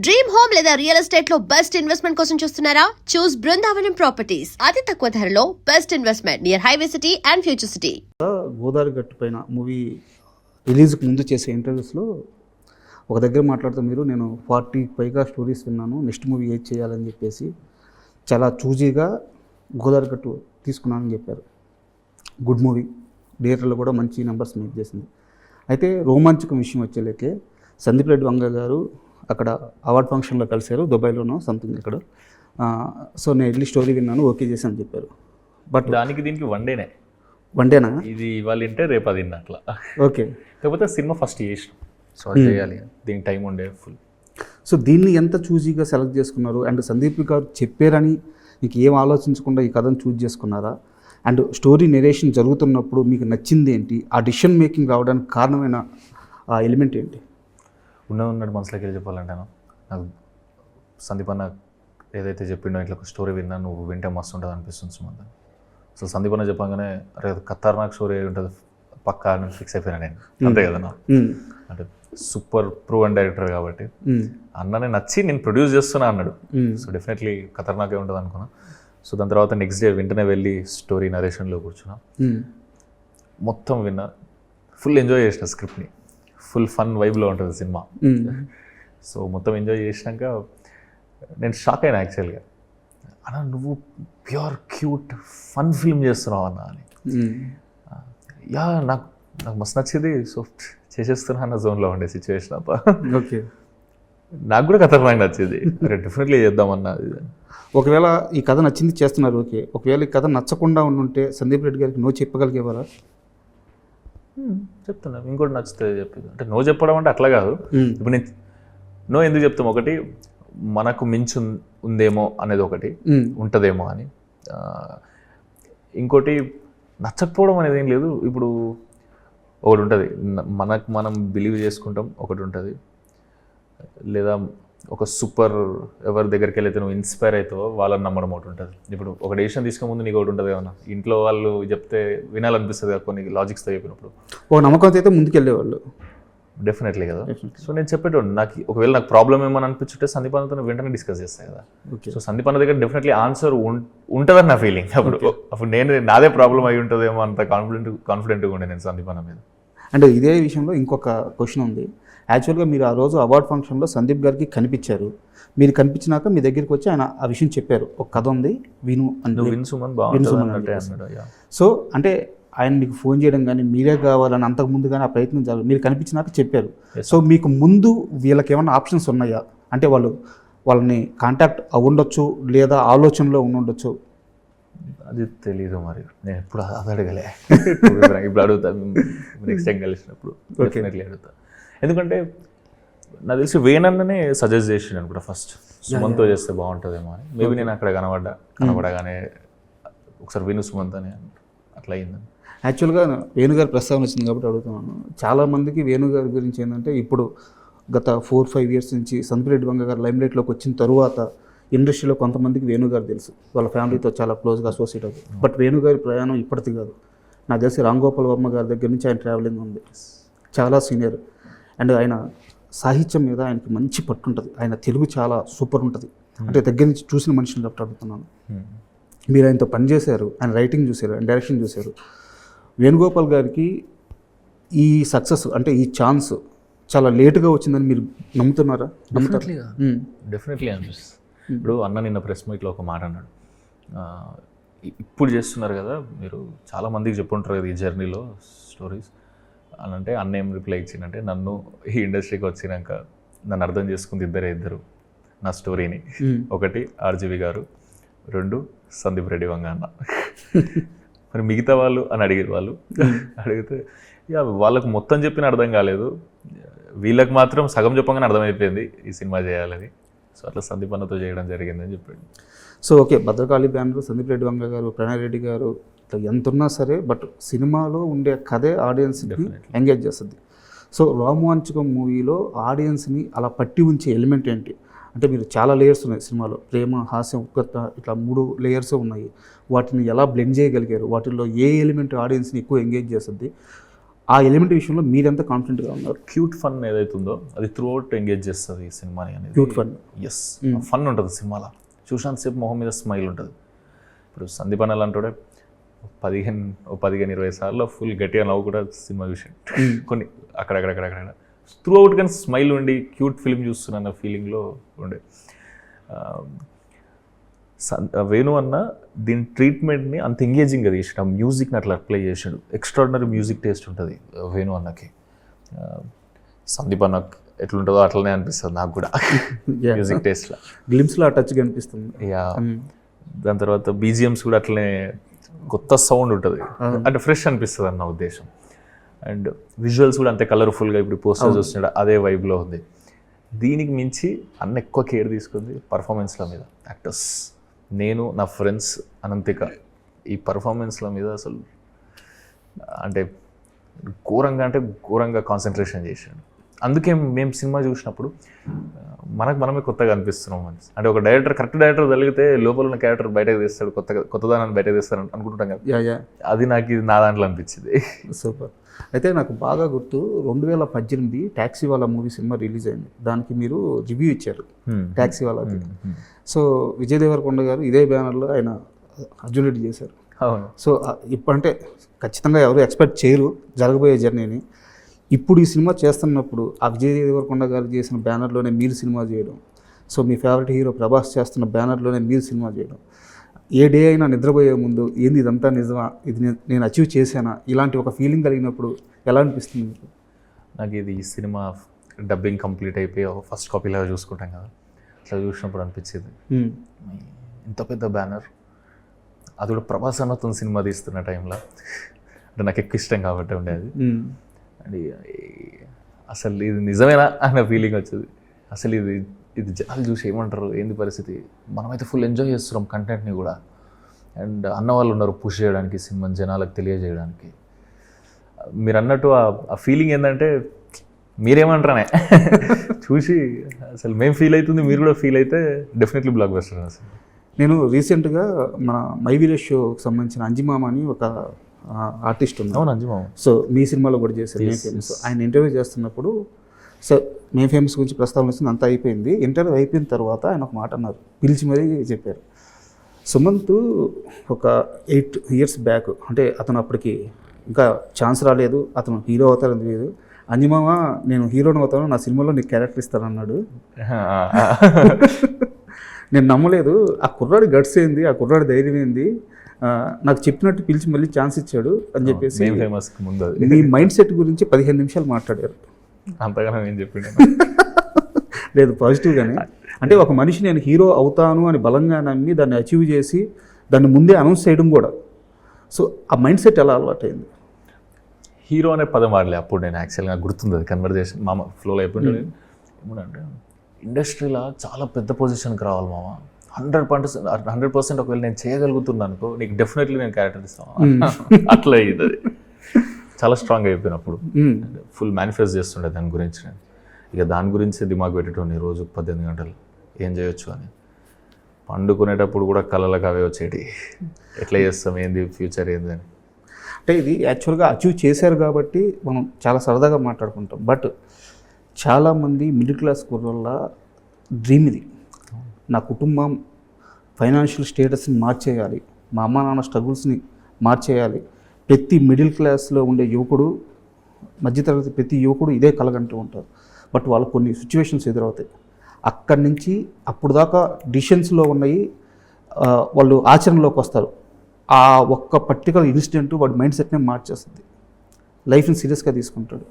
Dream home లేదా real estate లో best investment కోసం చూస్తున్నారా? చూస్ బృందావనం ప్రాపర్టీస్. అతి తక్కువ ధరలో best investment near highway city and future city. Godavari గట్టు పైన మూవీ రిలీజ్కి ముందు చేసే ఇంటర్వ్యూస్లో ఒక దగ్గర మాట్లాడుతూ మీరు నేను 40 పైగా స్టోరీస్ విన్నాను, నెక్స్ట్ మూవీ ఏది చేయాలని చెప్పేసి చాలా చూజీగా గోదావరి గట్టు తీసుకున్నానని చెప్పారు. గుడ్ మూవీ, థియేటర్లో కూడా మంచి నెంబర్స్ మేక్ చేసింది. అయితే రోమాంచకం విషయం వచ్చేలేకే సందీప్ రెడ్డి వంగ గారు అక్కడ అవార్డ్ ఫంక్షన్లో కలిశారు, దుబాయ్లోనో సంథింగ్ ఇక్కడ. సో నేను వెళ్ళి స్టోరీ విన్నాను, ఓకే చేశాను చెప్పారు. బట్ దానికి దీనికి వన్డేనా ఇది ఇవాళ వింటే రేపు అది అట్లా. ఓకే, కాకపోతే సినిమా ఫస్ట్ చేసిన సో చేయాలి, దీనికి టైం ఉండే ఫుల్. సో దీన్ని ఎంత చూజీగా సెలెక్ట్ చేసుకున్నారు? అండ్ సందీప్ గారు చెప్పారని మీకు ఏం ఆలోచించకుండా ఈ కథను చూజ్ చేసుకున్నారా? అండ్ స్టోరీ నెరేషన్ జరుగుతున్నప్పుడు మీకు నచ్చింది ఏంటి? ఆ డిసిషన్ మేకింగ్ రావడానికి కారణమైన ఆ ఎలిమెంట్ ఏంటి? ఉన్నట్టు మనసులోకి వెళ్ళి చెప్పాలంటే నాకు సందీప్ అన్న ఏదైతే చెప్పిండో ఇట్లా ఒక స్టోరీ విన్నా, నువ్వు వింటే మస్తు ఉంటుంది అనిపిస్తుంది సుమంత్. సో సందీప్ అన్న చెప్పగానే అరే ఖతర్నాక్ స్టోరీ ఉంటుంది పక్కా అని ఫిక్స్ అయిపోయినా నేను. అంతే కదా, అంటే సూపర్ ప్రూవ్ అండ్ డైరెక్టర్ కాబట్టి అన్ననే నచ్చి నేను ప్రొడ్యూస్ చేస్తున్నా అన్నాడు. సో డెఫినెట్లీ ఖతర్నాకే ఉంటుంది అనుకున్నా. సో దాని తర్వాత నెక్స్ట్ డే వెంటనే వెళ్ళి స్టోరీ నరేషన్లో కూర్చున్నా, మొత్తం విన్నా, ఫుల్ ఎంజాయ్ చేసిన స్క్రిప్ట్ని. ఫుల్ ఫన్ వైబ్లో ఉంటుంది సినిమా. సో మొత్తం ఎంజాయ్ చేసినాక నేను షాక్ అయినా యాక్చువల్గా, అన్న నువ్వు ప్యూర్ క్యూట్ ఫన్ ఫిల్మ్ చేస్తున్నావు అన్న అని. యా నాకు మస్తు నచ్చింది. సో చేసేస్తున్నా అన్న జోన్లో ఉండే సిచ్యువేషన్ అప్ప. ఓకే, నాకు కూడా ఖతర్నాక్ నచ్చింది, అరే డెఫినెట్లీ చేద్దామన్నా. ఒకవేళ ఈ కథ నచ్చింది చేస్తున్నారు, ఓకే. ఒకవేళ ఈ కథ నచ్చకుండా ఉండుంటే సందీప్ రెడ్డి గారికి నో చెప్పగలిగేవారా? చెప్తున్నా, ఇంకోటి నచ్చితే చెప్పేది. అంటే నో చెప్పడం అంటే అట్లా కాదు. ఇప్పుడు నేను నో ఎందుకు చెప్తాం, ఒకటి మనకు మించి ఉందేమో అనేది ఒకటి ఉంటుందేమో అని, ఇంకోటి నచ్చకపోవడం అనేది ఏం లేదు. ఇప్పుడు ఒకటి ఉంటుంది, మనకు మనం బిలీవ్ చేసుకుంటాం, ఒకటి ఉంటుంది. లేదా ఒక సూపర్ ఎవరి దగ్గరికి వెళ్తే నువ్వు ఇన్స్పైర్ అవుతావో వాళ్ళని నమ్మడం ఒకటి ఉంటుంది. ఇప్పుడు ఒక డెసిషన్ తీసుకునే ముందు నీకు ఒకటి ఉంటుంది కదా, ఇంట్లో వాళ్ళు చెప్తే వినాలనిపిస్తుంది కదా కొన్ని లాజిక్స్తో చెప్పినప్పుడు. ఒక నమ్మకంతో అయితే ముందుకెళ్ళేవాళ్ళు డెఫినెట్లీ కదా. సో నేను చెప్పేటోడు ఒకవేళ నాకు ప్రాబ్లం ఏమని అనిపించుంటే సందీప్ అన్నతో వెంటనే డిస్కస్ చేస్తాను కదా. సో సందీప్ అన్న దగ్గర డెఫినెట్లీ ఆన్సర్ ఉంటుందని నా ఫీలింగ్. అప్పుడు నేను నాదే ప్రాబ్లం అయి ఉంటుందేమో అంత కాన్ఫిడెంట్గా ఉండే నేను సందీప్ అన్న మీద. అంటే ఇదే విషయంలో ఇంకొక క్వశ్చన్ ఉంది. యాక్చువల్గా మీరు ఆ రోజు అవార్డ్ ఫంక్షన్లో సందీప్ గారికి కనిపించారు. మీరు కనిపించినాక మీ దగ్గరికి వచ్చి ఆయన ఆ విషయం చెప్పారు, ఒక కథ ఉంది విను అని. సో అంటే ఆయన మీకు ఫోన్ చేయడం కానీ మీరే కావాలని అంతకుముందు కానీ ఆ ప్రయత్నం జరగదు, మీరు కనిపించినాక చెప్పారు. సో మీకు ముందు వీళ్ళకి ఏమైనా ఆప్షన్స్ ఉన్నాయా? అంటే వాళ్ళని కాంటాక్ట్ అవ్వండొచ్చు లేదా ఆలోచనలో ఉండొచ్చు, అది తెలీదు. మరి నేను ఎప్పుడు అది అడగలే. ఇప్పుడు అడుగుతా, నెక్స్ట్ టైం కలిసినప్పుడు డెఫినెట్లీ అడుగుతా. ఎందుకంటే నాకు తెలిసి వేణన్ననే సజెస్ట్ చేసిండు అనుకుంటా ఫస్ట్, సుమంత్తో చేస్తే బాగుంటుందేమో అని. మేబీ నేను అక్కడ కనబడగానే ఒకసారి విను సుమంత్ అని అట్లా అయిందని. యాక్చువల్గా వేణుగారి ప్రస్తావన వచ్చింది కాబట్టి అడుగుతున్నాను. చాలామందికి వేణుగారి గురించి ఏంటంటే ఇప్పుడు గత 4-5 ఇయర్స్ నుంచి సందీప్ రెడ్డి వంగ గారు లైమ్లైట్లోకి వచ్చిన తరువాత ఇండస్ట్రీలో కొంతమందికి వేణుగారు తెలుసు, వాళ్ళ ఫ్యామిలీతో చాలా క్లోజ్గా అసోసియేట్ అవుతుంది. బట్ వేణుగారి ప్రయాణం ఇప్పటిది కాదు. నాకు తెలిసి రామ్ గోపాల్ వర్మ గారి దగ్గర నుంచి ఆయన ట్రావెలింగ్ ఉంది, చాలా సీనియర్. అండ్ ఆయన సాహిత్యం మీద ఆయనకి మంచి పట్టు ఉంటుంది, ఆయన తెలుగు చాలా సూపర్ ఉంటుంది. అంటే దగ్గర నుంచి చూసిన మనిషిని కాబట్టి అడుగుతున్నాను. మీరు ఆయనతో పనిచేశారు, ఆయన రైటింగ్ చూశారు, ఆయన డైరెక్షన్ చూశారు. వేణుగోపాల్ గారికి ఈ సక్సెస్ అంటే ఈ ఛాన్స్ చాలా లేటుగా వచ్చిందని మీరు నమ్ముతున్నారా? డెఫినెట్లీ అనిపిస్తుంది. ఇప్పుడు అన్న నిన్న ప్రెస్ మీట్లో ఒక మాట అన్నాడు, ఇప్పుడు చేస్తున్నారు కదా మీరు, చాలామందికి చెప్పుంటారు కదా ఈ జర్నీలో స్టోరీస్ అని. అంటే అన్న ఏం రిప్లై ఇచ్చిందంటే, నన్ను ఈ ఇండస్ట్రీకి వచ్చినాక నన్ను అర్థం చేసుకుంది ఇద్దరు నా స్టోరీని. ఒకటి ఆర్జీవి గారు, 2 సందీప్ రెడ్డి వంగ అన్న. మరి మిగతా వాళ్ళు అని అడిగారు. వాళ్ళు అడిగితే వాళ్ళకు మొత్తం చెప్పిన అర్థం కాలేదు, వీళ్ళకి మాత్రం సగం చెప్పగానే అర్థమైపోయింది ఈ సినిమా చేయాలని. సో అట్లా సందీప్ అన్నతో చేయడం జరిగిందని చెప్పాడు. So okay, Bhadrakali banner, Sandeep Reddy Vanga గారు, ప్రణయ్ రెడ్డి గారు, ఇట్లా ఎంత ఉన్నా సరే బట్ సినిమాలో ఉండే కథే ఆడియన్స్ని ఎంగేజ్ చేస్తుంది. సో రోమాంచకం మూవీలో ఆడియన్స్ని అలా పట్టి ఉంచే ఎలిమెంట్ ఏంటి? అంటే మీరు చాలా లేయర్స్ ఉన్నాయి సినిమాలో, ప్రేమ, హాస్యం, ఉత్కర్త, ఇట్లా 3 లేయర్స్ ఉన్నాయి. వాటిని ఎలా బ్లెండ్ చేయగలిగారు? వాటిల్లో ఏ ఎలిమెంట్ ఆడియన్స్ని ఎక్కువ ఎంగేజ్ చేస్తుంది? ఆ ఎలిమెంట్ విషయంలో మీరెంత కాన్ఫిడెంట్గా ఉన్నారు? క్యూట్ ఫన్ ఏదైతుందో అది త్రూ అవుట్ ఎంగేజ్ చేస్తుంది ఈ సినిమాని అనేది. Cute fun. ఎస్, ఫన్ ఉంటుంది సినిమాలో. చూసినంతసేపు మొహం మీద స్మైల్ ఉంటుంది. ఇప్పుడు సందీప్ అన్న లాంటి 15-20 సార్లు ఫుల్ గట్టిగా నవ్వు కూడా సినిమా చూసాడు. కొన్ని అక్కడక్కడ త్రూ అవుట్ కానీ స్మైల్ ఉండి క్యూట్ ఫిల్మ్ చూస్తున్న ఫీలింగ్లో ఉండే. వేణు అన్న దీని ట్రీట్మెంట్ని అంత ఎంగేజింగ్గా తీసాడు. ఆ మ్యూజిక్ని అట్లా అప్లై చేసాడు. ఎక్స్ట్రాడినరీ మ్యూజిక్ టేస్ట్ ఉంటుంది వేణు అన్నకి. సందీప్ అన్న ఎట్లుంటుందో అట్లనే అనిపిస్తుంది నాకు కూడా మ్యూజిక్ టేస్ట్లో. గ్లిమ్స్లో ఆ టచ్గా అనిపిస్తుంది. యా, దాని తర్వాత బీజిఎమ్స్ కూడా అట్లనే కొత్త సౌండ్ ఉంటుంది, అంటే ఫ్రెష్ అనిపిస్తుంది అన్న ఉద్దేశం. అండ్ విజువల్స్ కూడా అంతే కలర్ఫుల్గా ఇప్పుడు పోస్టర్ చూస్తున్నాడు అదే వైబ్లో ఉంది. దీనికి మించి అన్న ఎక్కువ కేర్ తీసుకుంది పర్ఫార్మెన్స్ల మీద. యాక్టర్స్, నేను, నా ఫ్రెండ్స్, అనంతిక, ఈ పర్ఫార్మెన్స్ల మీద అసలు అంటే ఘోరంగా కాన్సన్ట్రేషన్ చేశాడు. అందుకే మేము సినిమా చూసినప్పుడు మనమే కొత్తగా అనిపిస్తున్నాం. అంటే ఒక కరెక్ట్ డైరెక్టర్ తగిలితే లోపల ఉన్న క్యారెక్టర్ బయటకు తీస్తాడు, కొత్తదానాన్ని బయటకు తీస్తాడు అనుకుంటుంటాం కదా. అది నాకు ఇది నా దాంట్లో అనిపించింది. సూపర్. అయితే నాకు బాగా గుర్తు 2018 ట్యాక్సీ వాళ్ళ మూవీ సినిమా రిలీజ్ అయింది. దానికి మీరు రివ్యూ ఇచ్చారు ట్యాక్సీ వాళ్ళకి. సో విజయ్ దేవరకొండ గారు ఇదే బ్యానర్లో ఆయన అర్జున్ రెడ్డి చేశారు. అవును. సో ఇప్పుడంటే ఖచ్చితంగా ఎవరు ఎక్స్పెక్ట్ చేయరు జరగబోయే జర్నీని. ఇప్పుడు ఈ సినిమా చేస్తున్నప్పుడు ఆ విజయ్ దేవరకొండ గారు చేసిన బ్యానర్లోనే మీరు సినిమా చేయడం, సో మీ ఫేవరెట్ హీరో ప్రభాస్ చేస్తున్న బ్యానర్లోనే మీరు సినిమా చేయడం, ఏ డే అయినా నిద్రపోయే ముందు ఏంది ఇదంతా నిజమా, ఇది నేను అచీవ్ చేశానా, ఇలాంటి ఒక ఫీలింగ్ కలిగినప్పుడు ఎలా అనిపిస్తుంది మీకు? నాకు ఇది ఈ సినిమా డబ్బింగ్ కంప్లీట్ అయిపోయి ఫస్ట్ కాపీలాగా చూసుకుంటాం కదా, అట్లా చూసినప్పుడు అనిపించేది ఇంత పెద్ద బ్యానర్, అది కూడా ప్రభాస్ అన్నతో సినిమా తీస్తున్న టైంలో, అంటే నాకు ఎక్కువ ఇష్టం కాబట్టి ఉండేది. అండ్ అసలు ఇది నిజమేనా అన్న ఫీలింగ్ వచ్చేది. అసలు ఇది జనాలు చూసి ఏమంటారు, ఏంది పరిస్థితి, మనమైతే ఫుల్ ఎంజాయ్ చేస్తున్నాం కంటెంట్ని కూడా. అండ్ అన్న వాళ్ళు ఉన్నారు పుష్ చేయడానికి, సినిమాని జనాలకు తెలియజేయడానికి. మీరు అన్నట్టు ఆ ఫీలింగ్ ఏంటంటే మీరేమంటారనే చూసి అసలు మేము ఫీల్ అవుతుంది, మీరు కూడా ఫీల్ అయితే డెఫినెట్లీ బ్లాక్ బస్టర్. అసలు నేను రీసెంట్గా మన మై విలేజ్ షోకి సంబంధించిన అంజిమామ అని ఒక ఆర్టిస్ట్ ఉంది. అవును, అంజిమామ. సో మీ సినిమాలో కూడా చేశారు మే ఫేమస్. ఆయన ఇంటర్వ్యూ చేస్తున్నప్పుడు సో మే ఫేమస్ గురించి ప్రస్తావన వచ్చింది, అంతా అయిపోయింది. ఇంటర్వ్యూ అయిపోయిన తర్వాత ఆయన ఒక మాట అన్నారు, పిలిచి మరీ చెప్పారు. సుమంత్ ఒక 8 years బ్యాక్, అంటే అతను అప్పటికి ఇంకా ఛాన్స్ రాలేదు, అతను హీరో అవుతారని తెలియదు. అంజిమామ నేను హీరోని అవుతాను, నా సినిమాలో నీకు క్యారెక్టర్ ఇస్తానన్నాడు. నేను నమ్మలేదు. ఆ కుర్రాడి గట్స్ ఏంది, ఆ కుర్రాడి ధైర్యం ఏంది, నాకు చెప్పినట్టు పిలిచి మళ్ళీ ఛాన్స్ ఇచ్చాడు అని చెప్పేసి మీ మైండ్ సెట్ గురించి 15 నిమిషాలు మాట్లాడారు. అంతగానో ఏం చెప్పిండు లేదు, పాజిటివ్గానే. అంటే ఒక మనిషి నేను హీరో అవుతాను అని బలంగా నమ్మి దాన్ని అచీవ్ చేసి దాన్ని ముందే అనౌన్స్ చేయడం కూడా. సో ఆ మైండ్ సెట్ ఎలా అలవాటైంది? హీరో అనే పదం వాడలే అప్పుడు నేను, యాక్చువల్గా గుర్తుంది అది కన్వర్జేషన్ మామ ఫ్లోలో అయిపోయింది. ఏమంటే ఇండస్ట్రీలో చాలా పెద్ద పొజిషన్కి రావాలి మామ, 100% ఒకవేళ నేను చేయగలుగుతున్నాను అనుకో, నీకు డెఫినెట్లీ నేను క్యారెక్టర్ ఇస్తాను. అట్లా అయ్యింది. అది చాలా స్ట్రాంగ్ అయిపోయినప్పుడు ఫుల్ మేనిఫెస్ట్ చేస్తుండే దాని గురించి. నేను ఇక దాని గురించి దిమాగ్ పెట్టేటోని రోజు 18 గంటలు ఏం చేయొచ్చు అని. పండుకునేటప్పుడు కూడా కళలకు అవే వచ్చేటి, ఎట్లా చేస్తాం, ఏంది ఫ్యూచర్ ఏంది అని. అంటే ఇది యాక్చువల్గా అచీవ్ చేశారు కాబట్టి మనం చాలా సరదాగా మాట్లాడుకుంటాం. బట్ చాలామంది మిడిల్ క్లాస్ కుర్రల డ్రీమ్ ఇది, నా కుటుంబం ఫైనాన్షియల్ స్టేటస్ని మార్చేయాలి, మా అమ్మ నాన్న స్ట్రగుల్స్ని మార్చేయాలి. ప్రతి మిడిల్ క్లాస్లో ఉండే యువకుడు, మధ్యతరగతి ప్రతి యువకుడు ఇదే కలగంటూ ఉంటారు. బట్ వాళ్ళకు కొన్ని సిచ్యువేషన్స్ ఎదురవుతాయి. అక్కడి నుంచి అప్పుడు దాకా డిసిషన్స్లో ఉన్నాయి, వాళ్ళు ఆచరణలోకి వస్తారు. ఆ ఒక్క పర్టికులర్ ఇన్సిడెంట్ వాడి మైండ్ సెట్నే మార్చేస్తుంది, లైఫ్ని సీరియస్గా తీసుకుంటాడు.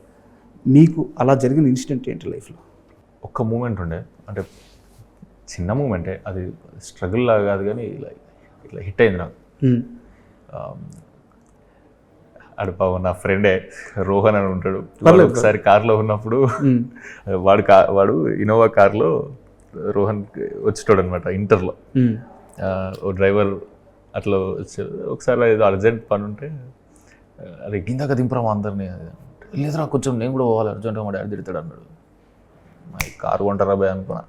మీకు అలా జరిగిన ఇన్సిడెంట్ ఏంటి లైఫ్లో? ఒక్క మూమెంట్ ఉండే, అంటే చిన్న మూమెంటే, అది స్ట్రగుల్ లాగా కాదు కానీ ఇట్లా హిట్ అయింది నాకు. అడుపావు నా ఫ్రెండే రోహన్ అని ఉంటాడు. ఒకసారి కార్లో ఉన్నప్పుడు వాడు ఇన్నోవా కార్లో రోహన్ వచ్చేటాడు అనమాట ఇంటర్లో. ఓ డ్రైవర్ అట్లా వచ్చాడు. ఒకసారి ఏదో అర్జెంట్ పని ఉంటే, అరే గిందాక దింపరామా అందరినీ, లేదురా కొంచెం నేను కూడా పోవాలి అర్జెంట్గా, మా డాడీ తిడతాడు అన్నాడు. మా కారు కొంటారా భయ అనుకున్నా.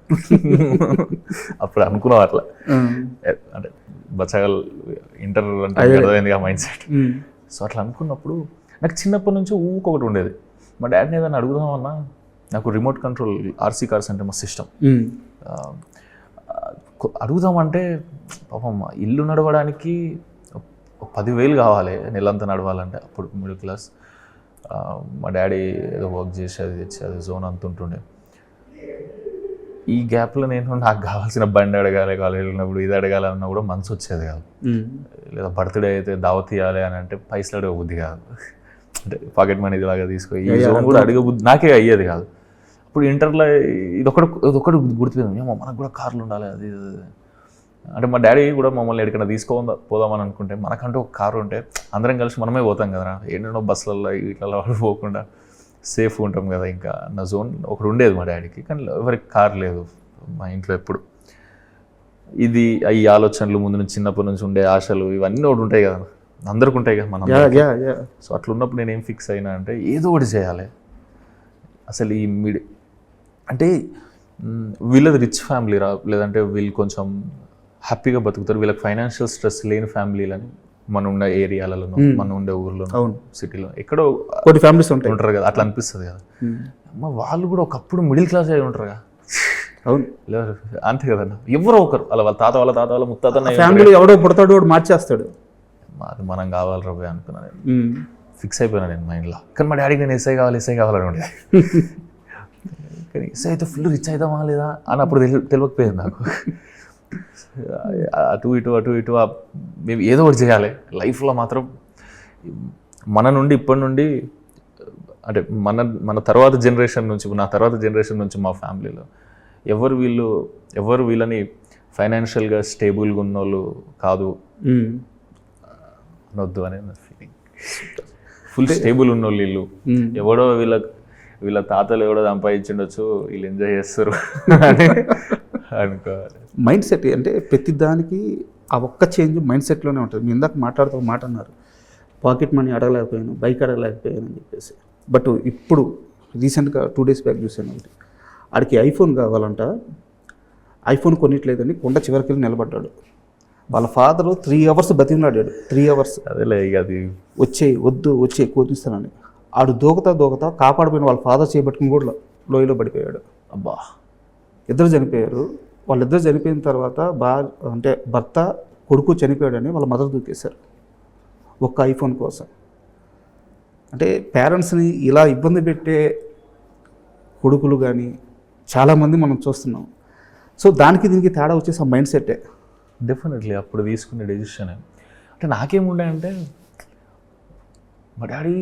అప్పుడు అనుకున్నాం అట్లా, అంటే బచ్చగల్ ఇంటర్ అంటే అర్థమైంది ఆ మైండ్ సెట్. సో అట్లా అనుకున్నప్పుడు నాకు చిన్నప్పటి నుంచి ఊకొకటి ఉండేది, మా డాడీని ఏదైనా అడుగుదామన్నా నాకు రిమోట్ కంట్రోల్ ఆర్సీ కార్స్ అంటే మస్తు ఇష్టం. అడుగుదామంటే పాపం ఇల్లు నడవడానికి 10,000 కావాలి నెలంతా నడవాలంటే, అప్పుడు మిడిల్ క్లాస్. మా డాడీ ఏదో వర్క్ చేసి అది తెచ్చి అది జోన్ అంత ఉంటుండే. ఈ గ్యాప్లో నేను నాకు కావాల్సిన బండి అడగాలి, కాలేజీ ఉన్నప్పుడు ఇది అడగాలన్నా కూడా మనసు వచ్చేది కాదు. లేదా బర్త్డే అయితే దావత్ ఇవ్వాలి అని అంటే పైసలు అడగ బుద్ధి కాదు, అంటే పాకెట్ మనీ లాగా తీసుకో ఈ జోన్ కూడా అడగ బుద్ధి నాకే అయ్యేది కాదు. ఇప్పుడు ఇంటర్లో ఇదొకటి గుర్తుపోయింది, మనకు కూడా కార్లు ఉండాలి అది అంటే. మా డాడీ కూడా మమ్మల్ని ఎక్కడికైనా పోదామని అనుకుంటే మనకంటూ ఒక కారు ఉంటే అందరం కలిసి మనమే పోతాం కదా, ఏంటో బస్సులలో ఇట్లా పోకుండా సేఫ్గా ఉంటాం కదా. ఇంకా నా జోన్ ఒకటి ఉండేది మా డాడీకి, కానీ ఎవరికి కార్ లేదు మా ఇంట్లో ఎప్పుడు. ఇది ఈ ఆలోచనలు ముందు నుంచి చిన్నప్పటి నుంచి ఉండే ఆశలు ఇవన్నీ ఒకటి ఉంటాయి కదా, అందరికి ఉంటాయి కదా మనం. సో అట్లా ఉన్నప్పుడు నేను ఏం ఫిక్స్ అయినా అంటే ఏదో ఒకటి చేయాలి. అసలు ఈ అంటే వీళ్ళది రిచ్ ఫ్యామిలీ రా, లేదంటే వీళ్ళు కొంచెం హ్యాపీగా బతుకుతారు, వీళ్ళకి ఫైనాన్షియల్ స్ట్రెస్ లేని ఫ్యామిలీలని మన ఉండే ఏరియాలలో, మన ఉండే ఊర్లో, సిటీలో ఎక్కడో కొన్ని ఫ్యామిలీస్ ఉంటారు కదా, అట్లా అనిపిస్తుంది కదా. వాళ్ళు కూడా ఒకప్పుడు మిడిల్ క్లాస్ అయి ఉంటారు కదా. అవును, అంతే కదన్న, ఎవరో ఒకరు వాళ్ళ తాత వాళ్ళ ముత్తాత ఫ్యామిలీ ఎవడో పుడతాడు వాడు మార్చేస్తాడు. అది మనం కావాలి రవ్వే అనుకున్నా, నేను ఫిక్స్ అయిపోయినా నేను మైండ్లో. కానీ మా డాడీకి నేను ఎస్ఐ కావాలని ఉండేది. కానీ ఎస్ఐ అయితే ఫుల్ రిచ్ అవుతామా లేదా అని అప్పుడు తెలియకపోయేది నాకు. అటు ఇటు మేము ఏదో ఒకటి చేయాలి లైఫ్లో మాత్రం. మన నుండి ఇప్పటి నుండి అంటే మన తర్వాత జనరేషన్ నుంచి, నా తర్వాత జనరేషన్ నుంచి మా ఫ్యామిలీలో ఎవరు వీళ్ళని ఫైనాన్షియల్గా స్టేబుల్గా ఉన్నోళ్ళు కాదు అనొద్దు అనే నా ఫీలింగ్. ఫుల్ స్టేబుల్ ఉన్నోళ్ళు వీళ్ళు, ఎవడో వీళ్ళ తాతలు ఎవడో సంపాదించుండొచ్చు, వీళ్ళు ఎంజాయ్ చేస్తారు అనుకోవాలి. మైండ్ సెట్ అంటే ప్రతి దానికి ఆ ఒక్క చేంజ్ మైండ్ సెట్లోనే ఉంటుంది. మీ ఇందాక మాట్లాడుతూ మాట అన్నారు, పాకెట్ మనీ అడగలేకపోయాను, బైక్ అడగలేకపోయాను అని చెప్పేసి. బట్ ఇప్పుడు రీసెంట్గా 2 days బ్యాక్ చూసాను ఒకటి, ఆడికి ఐఫోన్ కావాలంట, ఐఫోన్ కొనిట్లేదని కొండ చివరికి వెళ్ళి నిలబడ్డాడు. వాళ్ళ ఫాదరు 3 hours బతిమలాడాడు, 3 hours. అదేలే ఇక అది వచ్చే కోతిస్తానని. ఆడు దూకతా కాపాడిపోయిన వాళ్ళ ఫాదర్ చేపట్టుకుని కూడా లోయలో పడిపోయాడు. అబ్బా, ఇద్దరు చనిపోయారు. వాళ్ళిద్దరు చనిపోయిన తర్వాత అంటే భర్త కొడుకు చనిపోయాడని వాళ్ళ మదర్ దూకేశారు ఒక్క ఐఫోన్ కోసం. అంటే పేరెంట్స్ని ఇలా ఇబ్బంది పెట్టే కొడుకులు కానీ చాలామంది మనం చూస్తున్నాం. సో దానికి దీనికి తేడా వచ్చేసి ఆ మైండ్ సెట్టే. డెఫినెట్లీ అప్పుడు తీసుకునే డెసిషన్ అంటే నాకేముండే అంటే, మా డాడీ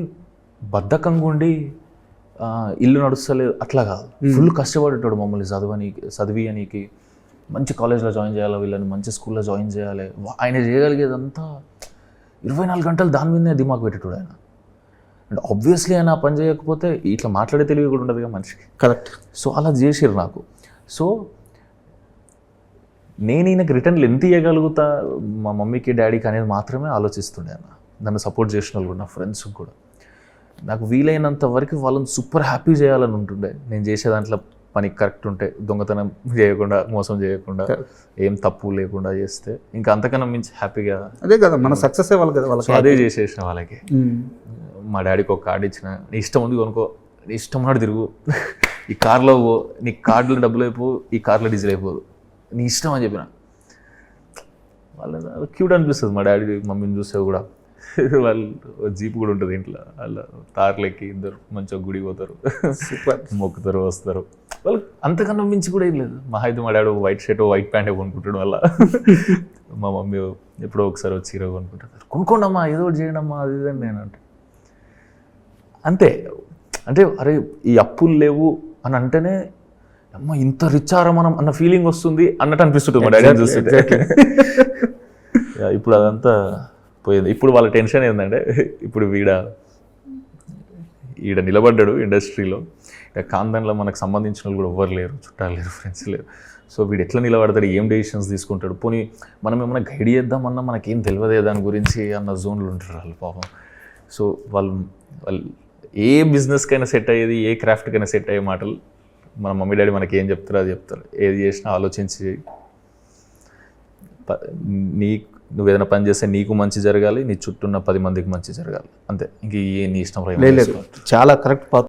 బద్ధకంగా ఉండి ఇల్లు నడుస్తలేదు అట్లా కాదు, ఫుల్ కష్టపడేటాడు మమ్మల్ని చదివియనీకి. మంచి కాలేజ్లో జాయిన్ చేయాలి, వీళ్ళని మంచి స్కూల్లో జాయిన్ చేయాలి. ఆయన చేయగలిగేదంతా 24 గంటలు దాని మీదనే దిమాగ్ పెట్టేటాడు ఆయన. అండ్ ఆబ్వియస్లీ ఆయన ఆ పని చేయకపోతే ఇట్లా మాట్లాడే తెలివి కూడా ఉండదుగా మనిషికి. కరెక్ట్. సో అలా చేసిర్రు నాకు. సో నేను ఈయనకి రిటర్న్లు ఎంత ఇవ్వగలుగుతా మా మమ్మీకి డాడీకి అనేది మాత్రమే ఆలోచిస్తుండే అన్న. నన్ను సపోర్ట్ చేసిన వాళ్ళు కూడా, నా ఫ్రెండ్స్ కూడా. నాకు వీలైనంత వరకు వాళ్ళని సూపర్ హ్యాపీ చేయాలని ఉంటుండే. నేను చేసే దాంట్లో పని కరెక్ట్ ఉంటే, దొంగతనం చేయకుండా, మోసం చేయకుండా, ఏం తప్పు లేకుండా చేస్తే ఇంకా అంతకన్నా మించి హ్యాపీగా. అదే కదా మన సక్సెస్ వాళ్ళు కదా వాళ్ళకి. అదే చేసేసిన వాళ్ళకి. మా డాడీకి ఒక కార్డు ఇచ్చిన, నీ ఇష్టం ఉంది కొనుక్కో, నీ ఇష్టం ఉన్నాడు తిరుగు, ఈ కార్లో పో, నీ కార్డులో డబ్బులు అయిపో, ఈ కార్లో డీజిల్ అయిపోదు, నీ ఇష్టం అని చెప్పిన. వాళ్ళు క్యూట్ అనిపిస్తుంది మా డాడీ మమ్మీని చూస్తే కూడా. వాళ్ళు జీప్ కూడా ఉంటుంది ఇంట్లో, వాళ్ళ తార్లెక్కి ఇద్దరు మంచిగా గుడి పోతారు, మొక్కుతారు, వస్తారు. వాళ్ళు అంతకన్నా మించి కూడా ఏం లేదు. అయితే మా daddy white shirt white pant కొనుక్కుంటాడు వల్ల. మా మమ్మీ ఎప్పుడో ఒకసారి వచ్చి హీరో కొనుక్కుంటారు. కొనుక్కోండమ్మా, ఏదో ఒకటి చేయండమ్మా, అది ఇదని నేను అంతే. అంటే అరే ఈ అప్పులు లేవు అని అంటేనే అమ్మ ఇంత రిచ్చారా మనం అన్న ఫీలింగ్ వస్తుంది అన్నట్టు అనిపిస్తుంది మా డాడీ చూస్తుంటే. ఇప్పుడు అదంతా పోయింది. ఇప్పుడు వాళ్ళ టెన్షన్ ఏంటంటే, ఇప్పుడు ఈడ నిలబడ్డాడు ఇండస్ట్రీలో, కాందన్లో మనకు సంబంధించిన వాళ్ళు కూడా ఎవ్వరు లేరు, చుట్టాలు లేరు, ఫ్రెండ్స్ లేరు. సో వీడు ఎట్లా నిలబడతాడు, ఏం డెసిషన్స్ తీసుకుంటాడు, పోనీ మనం ఏమైనా గైడ్ చేద్దామన్నా మనకేం తెలియదే దాని గురించి అన్న జోన్లు ఉంటారు వాళ్ళు పాపం. సో వాళ్ళు ఏ బిజినెస్కైనా సెట్ అయ్యేది, ఏ క్రాఫ్ట్కైనా సెట్ అయ్యే మాటలు మన మమ్మీ డాడీ మనకి ఏం చెప్తారో అది చెప్తారు. ఏది చేసినా ఆలోచించి నీ నువ్వు ఏదైనా పని చేస్తే నీకు మంచి జరగాలి, నీ చుట్టూ ఉన్న 10 మందికి మంచి జరగాలి, అంతే. ఇంక నీ ఇష్టం లేదు చాలా కరెక్ట్